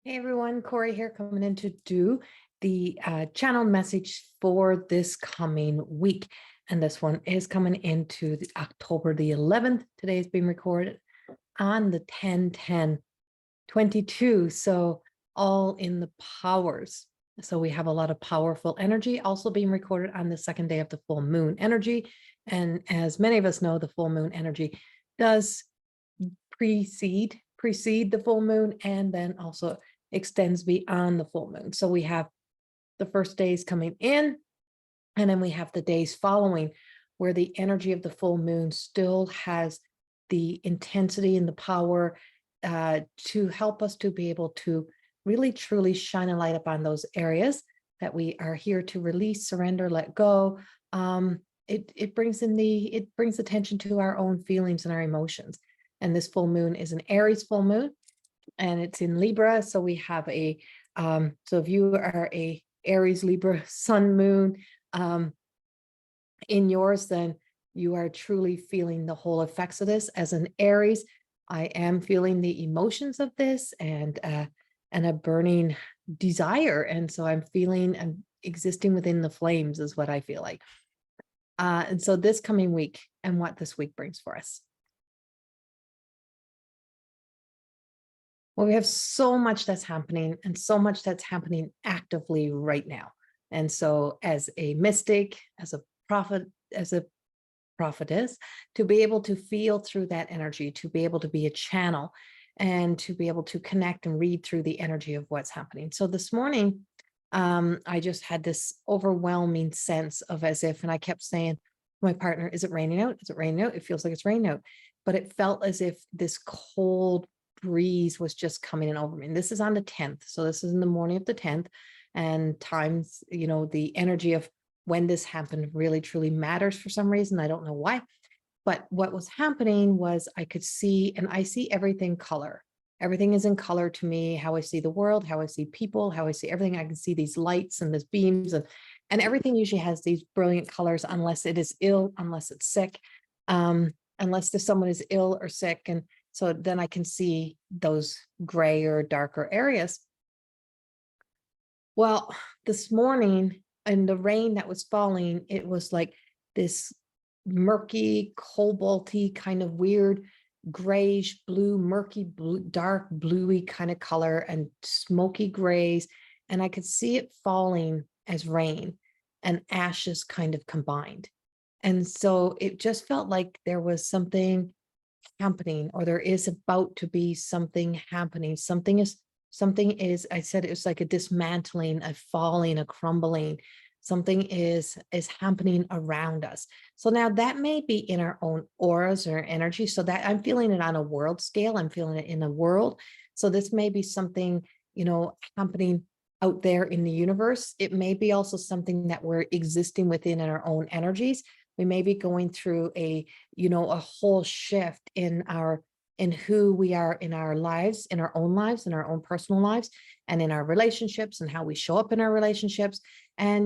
Hey everyone, Corrie here coming in to do the channel message for this coming week. And this one is coming into October the 11th. Today is being recorded on the 10/10/22. So all in the powers. So we have a lot of powerful energy also being recorded on the second day of the full moon energy. And as many of us know, the full moon energy does precede the full moon and then also extends beyond the full moon. So we have the first days coming in, and then we have the days following where the energy of the full moon still has the intensity and the power to help us to be able to really truly shine a light upon those areas that we are here to release, surrender, let go. It brings attention to our own feelings and our emotions. And this full moon is an Aries full moon, and it's in Libra. So we have so if you are a Aries, Libra, sun, moon in yours, then you are truly feeling the whole effects of this. As an Aries, I am feeling the emotions of this and a burning desire. And so I'm existing within the flames is what I feel like. And so this coming week and what this week brings for us. Well, we have so much that's happening and so much that's happening actively right now. And so as a mystic, as a prophet, as a prophetess, to be able to feel through that energy, to be able to be a channel and to be able to connect and read through the energy of what's happening. So this morning, I just had this overwhelming sense of as if, and I kept saying, my partner, is it raining out? Is it raining out? It feels like it's raining out. But it felt as if this cold breeze was just coming in over me. And this is on the 10th. So this is in the morning of the 10th. And times, the energy of when this happened really truly matters for some reason. I don't know why. But what was happening was I could see, and I see everything color. Everything is in color to me, how I see the world, how I see people, how I see everything. I can see these lights and these beams, and everything usually has these brilliant colors unless it is ill, unless it's sick, unless someone is ill or sick. And so then I can see those gray or darker areas. Well, this morning in the rain that was falling, it was like this murky, cobalty kind of weird grayish blue, murky blue, dark bluey kind of color and smoky grays. And I could see it falling as rain and ashes kind of combined. And so it just felt like there was something happening, or there is about to be something happening. Something is, I said, it was like a dismantling, a falling, a crumbling. Something is happening around us. So now that may be in our own auras or energy. So that I'm feeling it on a world scale. I'm feeling it in the world. So this may be something, happening out there in the universe. It may be also something that we're existing within in our own energies. We may be going through a whole shift in who we are in our lives, in our own personal lives, and in our relationships and how we show up in our relationships, and,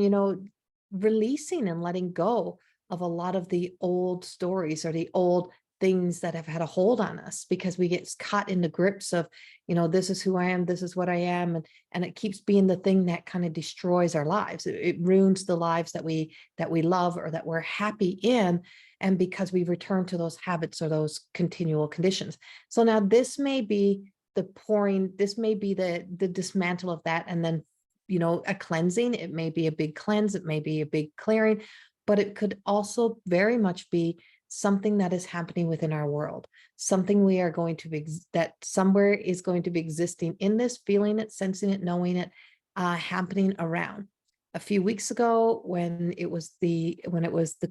releasing and letting go of a lot of the old stories or the old things that have had a hold on us, because we get caught in the grips of, this is who I am, this is what I am. And it keeps being the thing that kind of destroys our lives. It ruins the lives that we love or that we're happy in. And because we return to those habits or those continual conditions. So now this may be this may be the dismantle of that. And then, a cleansing. It may be a big cleanse. It may be a big clearing, but it could also very much be something that is happening within our world, something we are going to be, that somewhere is going to be existing in this, feeling it, sensing it, knowing it, happening around. A few weeks ago, when it was the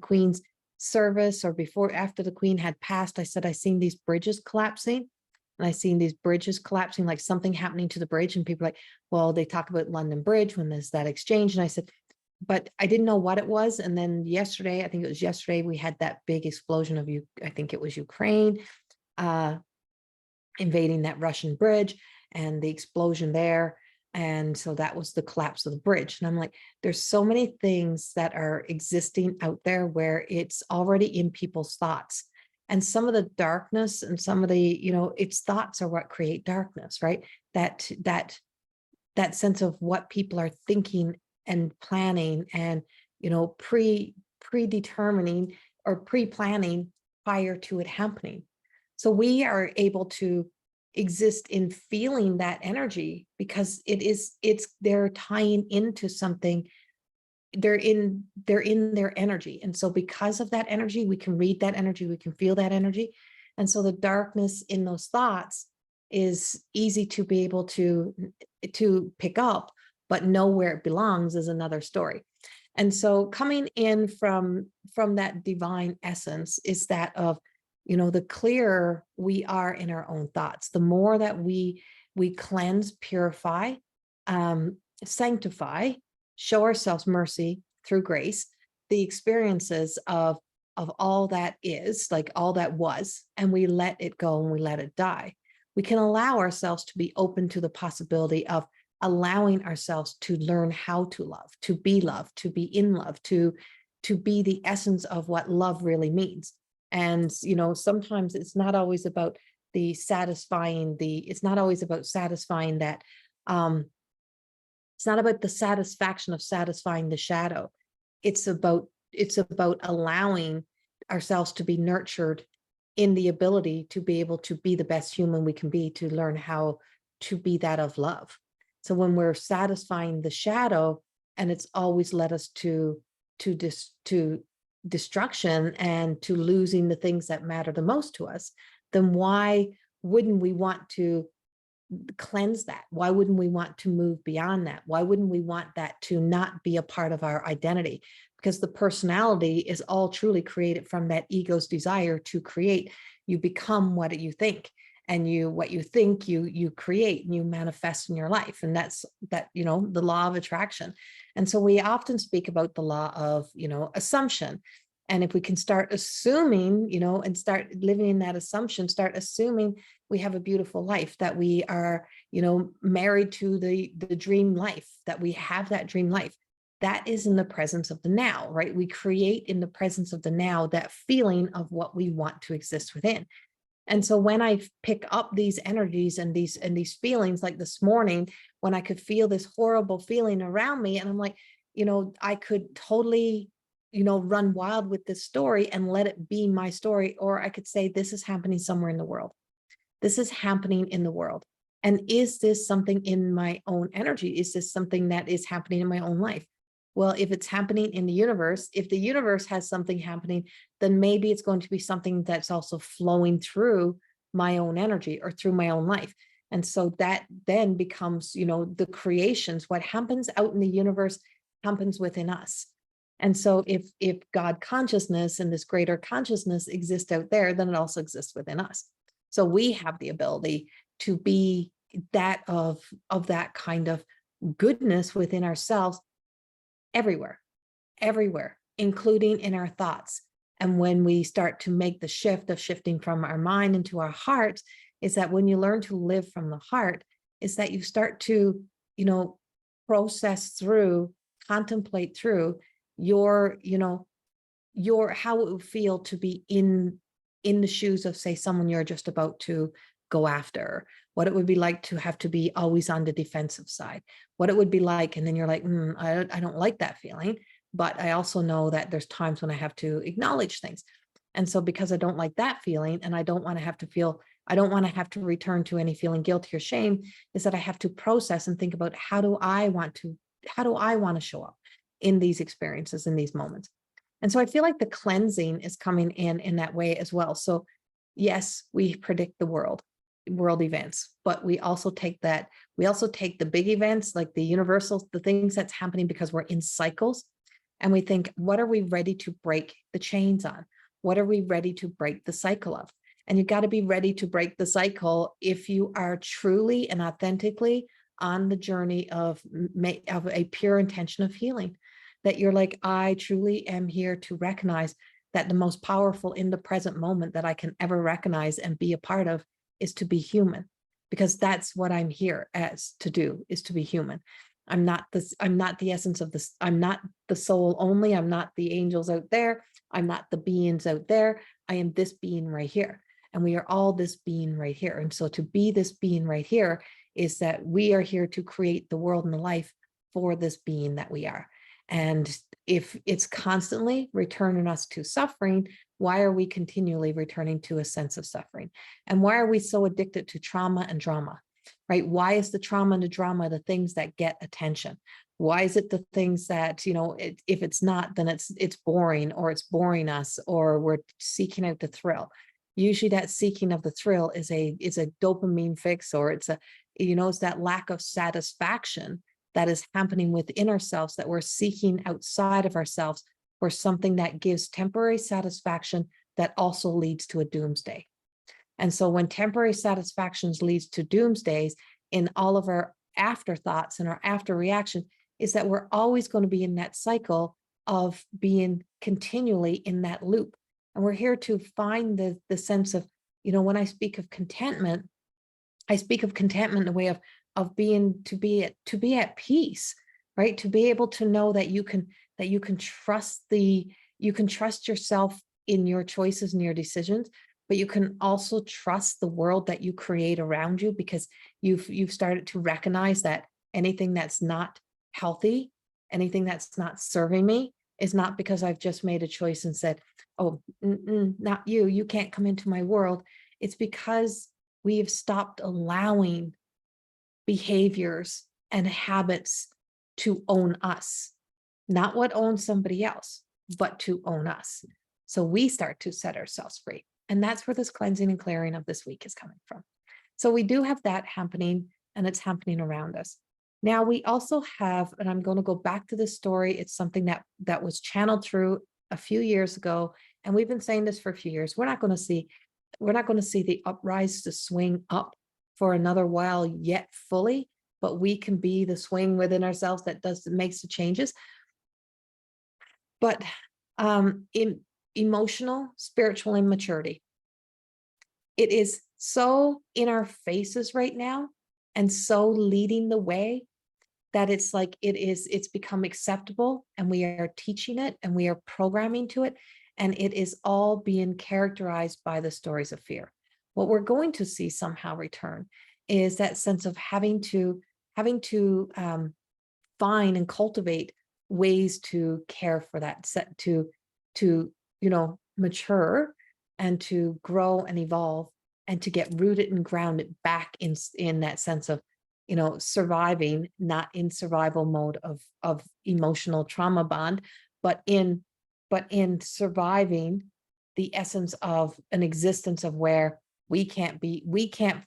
Queen's service, or after the Queen had passed, I said, I seen these bridges collapsing. And I seen these bridges collapsing, like something happening to the bridge. And people are like, well, they talk about London Bridge when there's that exchange. And I said, but I didn't know what it was. And then yesterday, I think it was yesterday, we had that big explosion of I think it was Ukraine invading that Russian bridge and the explosion there. And so that was the collapse of the bridge. And I'm like, there's so many things that are existing out there where it's already in people's thoughts. And some of the darkness and some of the, its thoughts are what create darkness, right? That that sense of what people are thinking and planning and, predetermining or pre-planning prior to it happening. So we are able to exist in feeling that energy because they're tying into something. They're in their energy. And so because of that energy, we can read that energy, we can feel that energy. And so the darkness in those thoughts is easy to be able to pick up, but know where it belongs is another story. And so coming in from that divine essence is that of, the clearer we are in our own thoughts, the more that we cleanse, purify, sanctify, show ourselves mercy through grace, the experiences of all that is, like all that was, and we let it go and we let it die. We can allow ourselves to be open to the possibility of allowing ourselves to learn how to love, to be loved, to be in love, to be the essence of what love really means. And, sometimes it's not always about it's not always about satisfying that, it's not about the satisfaction of satisfying the shadow. It's about allowing ourselves to be nurtured in the ability to be able to be the best human we can be, to learn how to be that of love. So when we're satisfying the shadow, and it's always led us to destruction and to losing the things that matter the most to us, then why wouldn't we want to cleanse that? Why wouldn't we want to move beyond that? Why wouldn't we want that to not be a part of our identity? Because the personality is all truly created from that ego's desire to create. You become what you think, and what you think, you create and you manifest in your life. And that's the law of attraction. And so we often speak about the law of, assumption. And if we can start assuming, and start living in that assumption, start assuming we have a beautiful life, that we are, married to the dream life, that we have that dream life, that is in the presence of the now, right? We create in the presence of the now that feeling of what we want to exist within. And so when I pick up these energies and these feelings, like this morning, when I could feel this horrible feeling around me, and I'm like, I could totally, run wild with this story and let it be my story. Or I could say, this is happening somewhere in the world. This is happening in the world. And is this something in my own energy? Is this something that is happening in my own life? Well, if it's happening in the universe, if the universe has something happening, then maybe it's going to be something that's also flowing through my own energy or through my own life. And so that then becomes, the creations. What happens out in the universe happens within us. And so if God consciousness and this greater consciousness exists out there, then it also exists within us. So we have the ability to be that of that kind of goodness within ourselves everywhere, including in our thoughts. And when we start to make the shift of shifting from our mind into our heart, is that when you learn to live from the heart, is that you start to, process through, contemplate through your how it would feel to be in the shoes of, say, someone you're just about to go after, what it would be like to have to be always on the defensive side, what it would be like. And then you're like, I don't like that feeling, but I also know that there's times when I have to acknowledge things. And so because I don't like that feeling, and I don't want to have to return to any feeling guilty or shame, is that I have to process and think about how do I want to show up in these experiences, in these moments. And so I feel like the cleansing is coming in that way as well. So yes, we predict the world events, but we also take the big events, like the universals, the things that's happening because we're in cycles. And we think, what are we ready to break the chains on? What are we ready to break the cycle of? And you've got to be ready to break the cycle if you are truly and authentically on the journey of a pure intention of healing. That you're like, I truly am here to recognize that the most powerful in the present moment that I can ever recognize and be a part of is to be human, because that's what I'm here as to do, is to be human. I'm not the essence of this. I'm not the soul only. I'm not the angels out there. I'm not the beings out there. I am this being right here. And we are all this being right here. And so to be this being right here is that we are here to create the world and the life for this being that we are. And if it's constantly returning us to suffering, why are we continually returning to a sense of suffering? And why are we so addicted to trauma and drama, right? Why is the trauma and the drama the things that get attention? Why is it the things that, if it's not, then it's boring, or it's boring us, or we're seeking out the thrill? Usually that seeking of the thrill is a dopamine fix, or it's that lack of satisfaction that is happening within ourselves, that we're seeking outside of ourselves for something that gives temporary satisfaction that also leads to a doomsday. And so when temporary satisfactions leads to doomsdays, in all of our afterthoughts and our after reaction, is that we're always going to be in that cycle of being continually in that loop. And we're here to find the sense of, when I speak of contentment, I speak of contentment in the way of being to be at peace, right? To be able to know that you can trust yourself in your choices and your decisions, but you can also trust the world that you create around you, because you've started to recognize that anything that's not healthy, anything that's not serving me, is not because I've just made a choice and said, oh, not you, you can't come into my world. It's because we've stopped allowing behaviors and habits to own us, not what owns somebody else, but to own us. So we start to set ourselves free. And that's where this cleansing and clearing of this week is coming from. So we do have that happening, and it's happening around us. Now we also have, and I'm going to go back to this story. It's something that was channeled through a few years ago. And we've been saying this for a few years. We're not going to see the uprise to swing up for another while yet fully, but we can be the swing within ourselves that makes the changes. But in emotional, spiritual immaturity, it is so in our faces right now and so leading the way that it's become acceptable, and we are teaching it and we are programming to it. And it is all being characterized by the stories of fear. What we're going to see somehow return is that sense of having to find and cultivate ways to care for that, to mature and to grow and evolve, and to get rooted and grounded back in that sense of surviving, not in survival mode of emotional trauma bond, but in surviving the essence of an existence of where we can't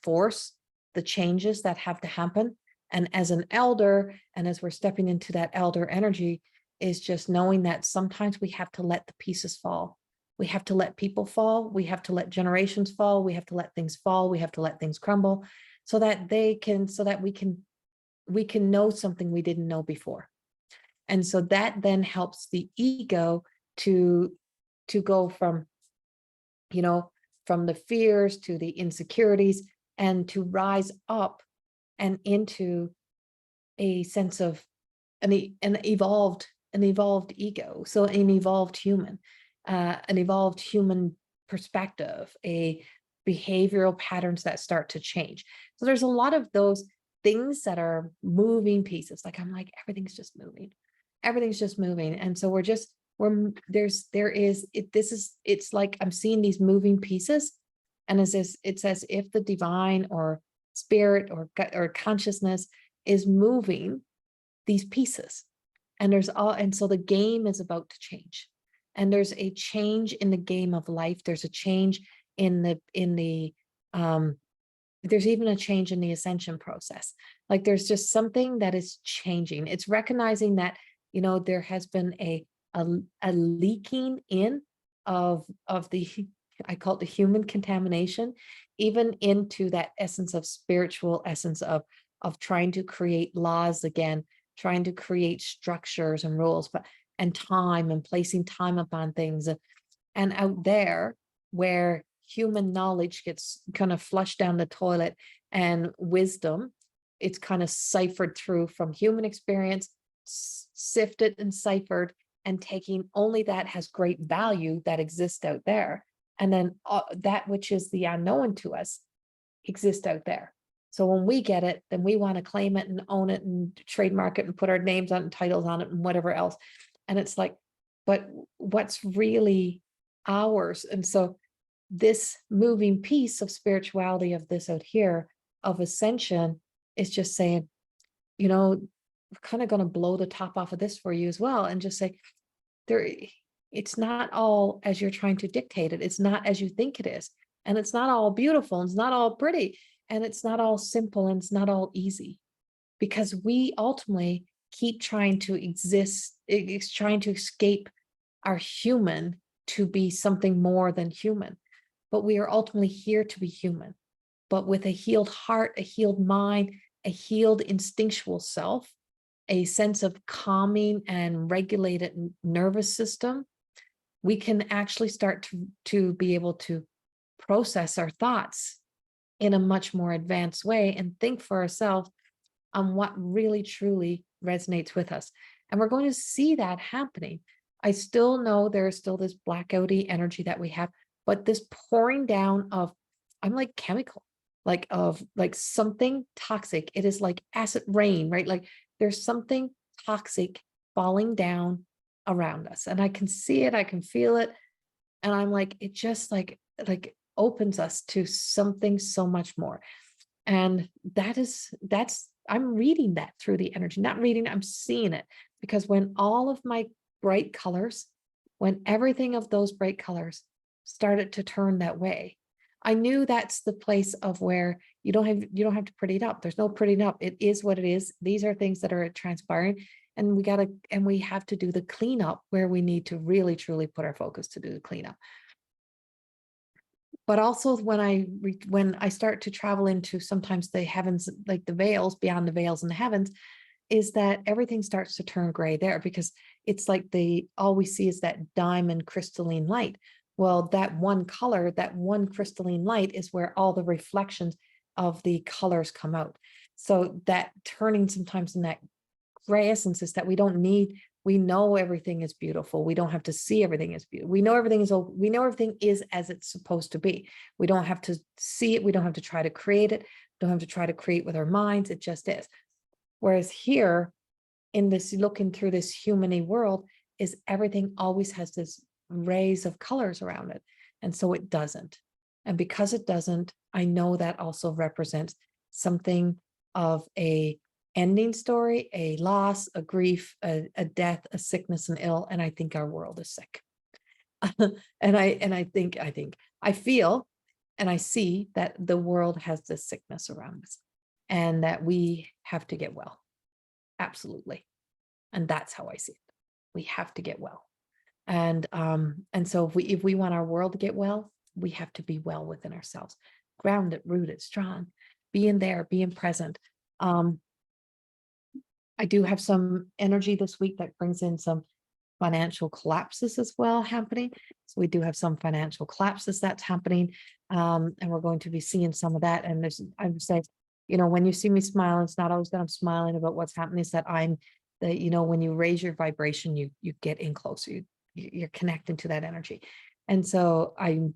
force the changes that have to happen. And as an elder, and as we're stepping into that elder energy, is just knowing that sometimes we have to let the pieces fall. We have to let people fall. We have to let generations fall. We have to let things fall. We have to let things crumble so that we can know something we didn't know before. And so that then helps the ego to go from the fears to the insecurities, and to rise up and into a sense of an evolved ego. So an evolved human perspective, a behavioral patterns that start to change. So there's a lot of those things that are moving pieces. I'm like, everything's just moving. And so it's like I'm seeing these moving pieces, and it's as if the divine or spirit or consciousness is moving these pieces. And so the game is about to change. And there's a change in the game of life. There's a change there's even a change in the ascension process. There's just something that is changing. It's recognizing that, there has been a leaking in of the, I call it the human contamination, even into that essence of spiritual essence of trying to create laws again, trying to create structures and rules, and time, and placing time upon things. And out there where human knowledge gets kind of flushed down the toilet, and wisdom, it's kind of ciphered through from human experience, sifted and ciphered, and taking only that has great value that exists out there. And then that which is the unknown to us exists out there. So when we get it, then we want to claim it and own it and trademark it and put our names on it and titles on it and whatever else. And it's like, but what's really ours? And so this moving piece of spirituality of this out here, of ascension, is just saying, you know, we're kind of going to blow the top off of this for you as well, and just say, there, it's not all as you're trying to dictate it. It's not as you think it is. And it's not all beautiful, and it's not all pretty, and it's not all simple, and it's not all easy, because we ultimately keep trying to exist, it's trying to escape our human to be something more than human. But we are ultimately here to be human, but with a healed heart, a healed mind, a healed instinctual self, a sense of calming and regulated nervous system. We can actually start to be able to process our thoughts in a much more advanced way and think for ourselves on what really truly resonates with us. And we're going to see that happening. I still know there is still this blackouty energy that we have, but this pouring down of, I'm like chemical, like of like something toxic. It is like acid rain, right? Like there's something toxic falling down around us, and I can see it, I can feel it. And I'm like, it just like opens us to something so much more. And that's, I'm reading that through the energy, not reading, I'm seeing it. Because when all of my bright colors, when everything of those bright colors started to turn that way, I knew that's the place of where you don't have to pretty it up. There's no prettying up. It is what it is. These are things that are transpiring, and we have to do the cleanup where we need to really truly put our focus to do the cleanup. But also when I start to travel into sometimes the heavens, like the veils, beyond the veils in the heavens, is that everything starts to turn gray there, because it's like all we see is that diamond crystalline light. Well, that one color, that one crystalline light is where all the reflections of the colors come out. So that turning sometimes in that gray essence is that we don't need, we know everything is beautiful. We don't have to see everything as beautiful. We know everything is as it's supposed to be. We don't have to see it. We don't have to try to create it. Don't have to try to create with our minds. It just is. Whereas here in this, looking through this human-y world, is everything always has this rays of colors around it. And so it doesn't. And because it doesn't, I know that also represents something of a ending story, a loss, a grief, a death, a sickness, and ill. And I think our world is sick. and I feel and I see that the world has this sickness around us, and that we have to get well. Absolutely. And that's how I see it. We have to get well. And so if we want our world to get well, we have to be well within ourselves, grounded, rooted, strong, being there, being present. I do have some energy this week that brings in some financial collapses as well happening. So we do have some financial collapses that's happening. And we're going to be seeing some of that. And I would say, when you see me smiling, it's not always that I'm smiling about what's happening. It's that when you raise your vibration, you get in closer, you're connecting to that energy. And so I'm,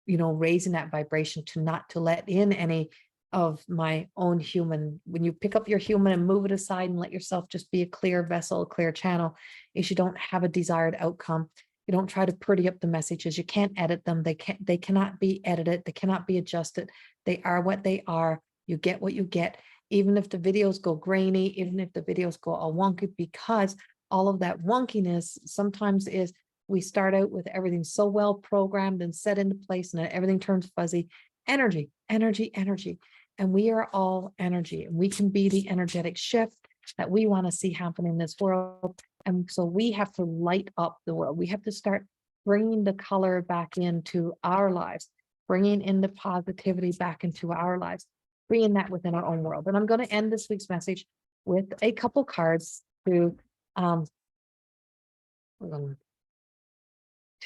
raising that vibration not to let in any of my own human. When you pick up your human and move it aside and let yourself just be a clear vessel, a clear channel, is you don't have a desired outcome. You don't try to pretty up the messages. You can't edit them. They cannot be edited. They cannot be adjusted. They are what they are. You get what you get, even if the videos go grainy, even if the videos go all wonky, because all of that wonkiness sometimes is we start out with everything so well programmed and set into place, and then everything turns fuzzy. Energy, energy, energy. And we are all energy, and we can be the energetic shift that we want to see happen in this world. And so we have to light up the world. We have to start bringing the color back into our lives, bringing in the positivity back into our lives, bringing that within our own world. And I'm going to end this week's message with a couple cards to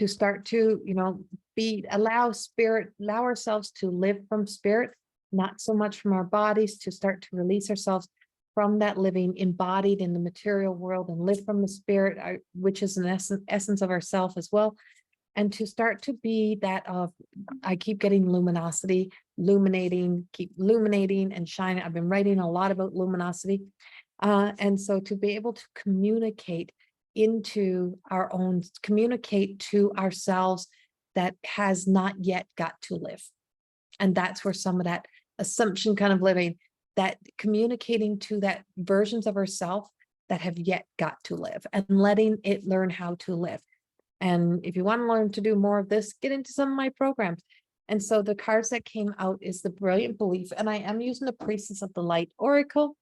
start to, allow ourselves to live from spirit, not so much from our bodies, to start to release ourselves from that living embodied in the material world and live from the spirit, which is an essence of ourself as well. and to start to be that of, I keep getting luminosity, illuminating, keep illuminating and shining. I've been writing a lot about luminosity. And so to be able to communicate into our own, communicate to ourselves that has not yet got to live. And that's where some of that assumption kind of living, that communicating to that versions of ourselves that have yet got to live and letting it learn how to live. And if you want to learn to do more of this, get into some of my programs. And so the cards that came out is the Brilliant Belief, and I am using the Priestess of the Light Oracle.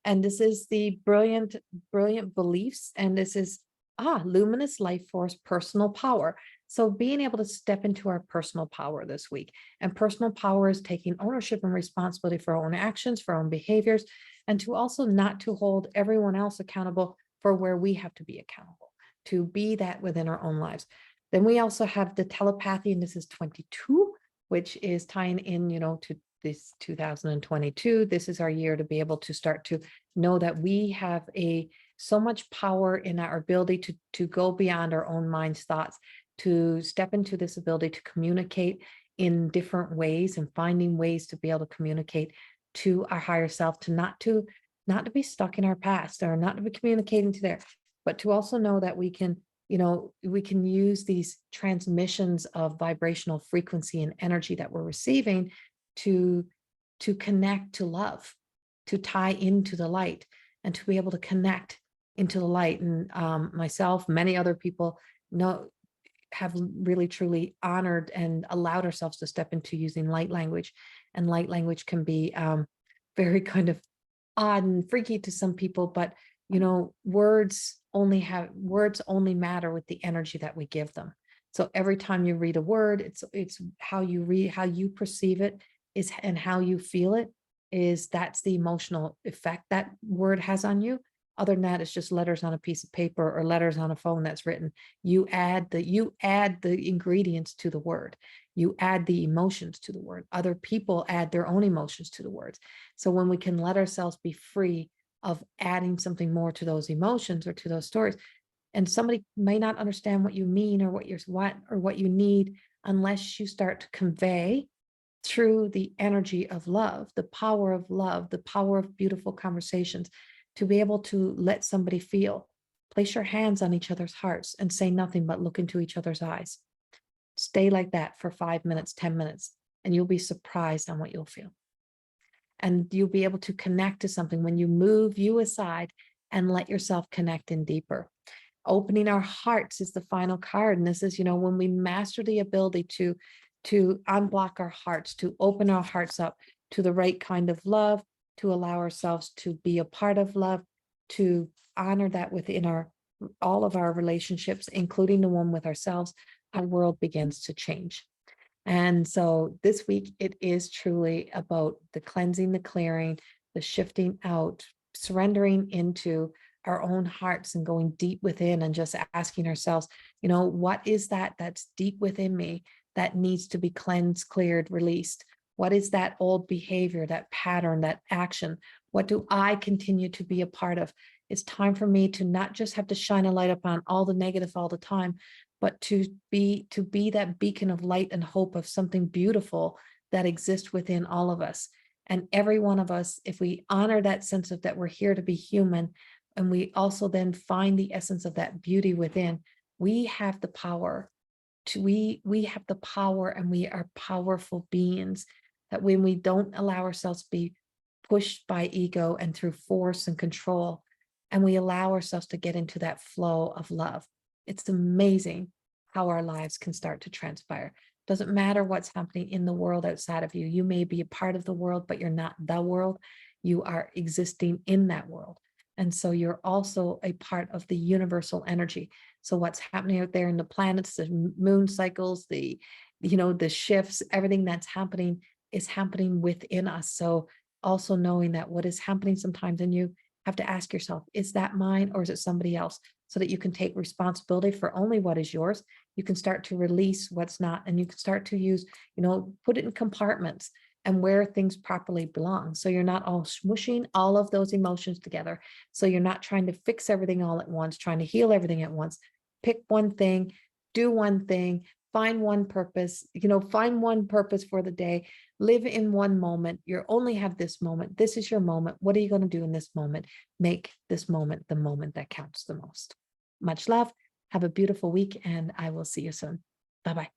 And this is the brilliant beliefs. And this is, luminous life force, personal power. So being able to step into our personal power this week, and personal power is taking ownership and responsibility for our own actions, for our own behaviors, and to also not to hold everyone else accountable for where we have to be accountable, to be that within our own lives. Then we also have the telepathy, and this is 22, which is tying in, to this 2022. This is our year to be able to start to know that we have so much power in our ability to go beyond our own mind's thoughts, to step into this ability to communicate in different ways and finding ways to be able to communicate to our higher self, to not to be stuck in our past, or not to be communicating to there, but to also know that we can, we can use these transmissions of vibrational frequency and energy that we're receiving to connect to love, to tie into the light, and to be able to connect into the light. And myself, many other people have really truly honored and allowed ourselves to step into using light language. And light language can be very kind of odd and freaky to some people, but words only matter with the energy that we give them. So every time you read a word, it's how you perceive it is, and how you feel it is, that's the emotional effect that word has on you. Other than that, it's just letters on a piece of paper or letters on a phone that's written. You add the ingredients to the word. You add the emotions to the word. Other people add their own emotions to the words. So when we can let ourselves be free of adding something more to those emotions or to those stories, and somebody may not understand what you mean or what you need unless you start to convey through the energy of love, the power of beautiful conversations, to be able to let somebody feel. Place your hands on each other's hearts and say nothing but look into each other's eyes. Stay like that for 5 minutes, 10 minutes, and you'll be surprised on what you'll feel. And you'll be able to connect to something when you move you aside and let yourself connect in deeper. Opening our hearts is the final card. And this is, when we master the ability to unblock our hearts, to open our hearts up to the right kind of love, to allow ourselves to be a part of love, to honor that within all of our relationships, including the one with ourselves, our world begins to change. And so this week, it is truly about the cleansing, the clearing, the shifting out, surrendering into our own hearts and going deep within and just asking ourselves, what is that's deep within me that needs to be cleansed, cleared, released? What is that old behavior, that pattern, that action? What do I continue to be a part of? It's time for me to not just have to shine a light upon all the negative all the time, but to be that beacon of light and hope of something beautiful that exists within all of us. And every one of us, if we honor that sense of that we're here to be human, and we also then find the essence of that beauty within, we have the power we have the power, and we are powerful beings, that when we don't allow ourselves to be pushed by ego and through force and control, and we allow ourselves to get into that flow of love, it's amazing how our lives can start to transpire. Doesn't matter what's happening in the world outside of you. You may be a part of the world, but you're not the world. You are existing in that world. And so you're also a part of the universal energy. So what's happening out there in the planets, the moon cycles, the shifts, everything that's happening is happening within us. So also knowing that what is happening sometimes, and you have to ask yourself, is that mine or is it somebody else? So that you can take responsibility for only what is yours. You can start to release what's not, and you can start to use, put it in compartments and where things properly belong. So you're not all smushing all of those emotions together. So you're not trying to fix everything all at once, trying to heal everything at once. Pick one thing, do one thing, find one purpose, find one purpose for the day, live in one moment. You only have this moment. This is your moment. What are you going to do in this moment? Make this moment the moment that counts the most. Much love. Have a beautiful week, and I will see you soon. Bye-bye.